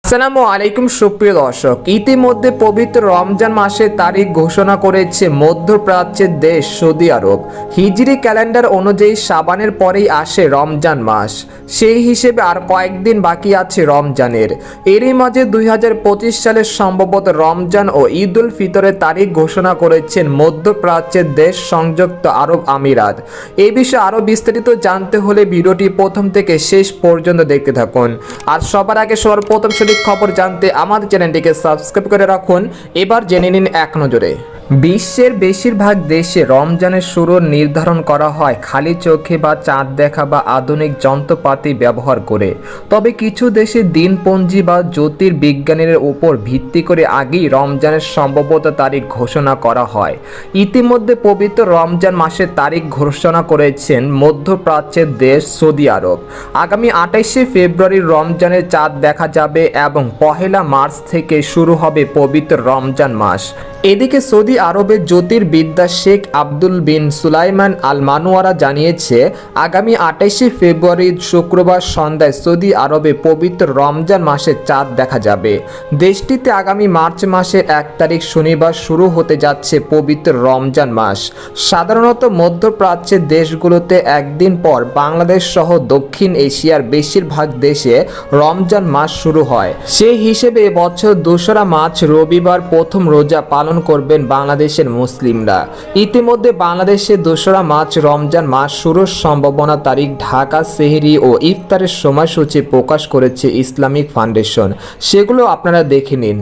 আসসালামু আলাইকুম সুপ্রিয় দর্শক, ইতিমধ্যে পবিত্র রমজান মাসের তারিখ ঘোষণা করেছে মধ্যপ্রাচ্যের দেশ সৌদি আরব। হিজরি ক্যালেন্ডার অনুযায়ী শাবানের পরেই আসে রমজান মাস। সেই হিসেবে আর কয়েকদিন বাকি আছে রমজানের। এরই মাঝে 2025 সালের সম্ভবত রমজান ও ঈদ উল ফিতরের তারিখ ঘোষণা করেছেন মধ্যপ্রাচ্যের দেশ সংযুক্ত আরব আমিরাত। এই বিষয়ে আরও বিস্তারিত জানতে হলে ভিডিওটি প্রথম থেকে শেষ পর্যন্ত দেখতে থাকুন। আর সবার আগে সর্বপ্রথম খবর জানতে আমাদের চ্যানেলটিকে সাবস্ক্রাইব করে রাখুন। এবার জেনে নিন এক নজরে। বিশ্বের বেশিরভাগ দেশে রমজানের শুরু নির্ধারণ করা হয় খালি চোখে বা চাঁদ দেখা বা আধুনিক যন্ত্রপাতি ব্যবহার করে। তবে কিছু দেশে দিনপঞ্জি বা জ্যোতির্বিজ্ঞানের উপর ভিত্তি করে আগেই রমজানের সম্ভবত তারিখ ঘোষণা করা হয়। ইতিমধ্যে পবিত্র রমজান মাসের তারিখ ঘোষণা করেছেন মধ্যপ্রাচ্যের দেশ সৌদি আরব। আগামী 28শে ফেব্রুয়ারি রমজানের চাঁদ দেখা যাবে এবং 1 মার্চ থেকে শুরু হবে পবিত্র রমজান মাস। এদিকে সৌদি আরবের জ্যোতির্বিদ্যা শেখ আব্দুল বিন সুলাইমান আল মানুয়ারা জানিয়েছে, আগামী 28শে ফেব্রুয়ারি শুক্রবার সন্ধ্যায় সৌদি আরবে পবিত্র রমজান মাসের চাঁদ দেখা যাবে। দেশটিতে আগামী মার্চ মাসের 1 তারিখ শনিবার শুরু হতে যাচ্ছে পবিত্র রমজান মাস। সাধারণত মধ্যপ্রাচ্যের দেশগুলোতে একদিন পর বাংলাদেশ সহ দক্ষিণ এশিয়ার বেশিরভাগ দেশে রমজান মাস শুরু হয়। সেই হিসেবে এবছর 2রা মার্চ রবিবার প্রথম রোজা পালন করবেন বাংলাদেশের মুসলিমরা। ইতিমধ্যে বাংলাদেশে 2রা মার্চ রমজান মাস শুরুর সম্ভাবনা তারিখ ঢাকা সেহরি ও ইফতারের সময়সূচি প্রকাশ করেছে ইসলামিক ফাউন্ডেশন। সেগুলো আপনারা দেখে নিন।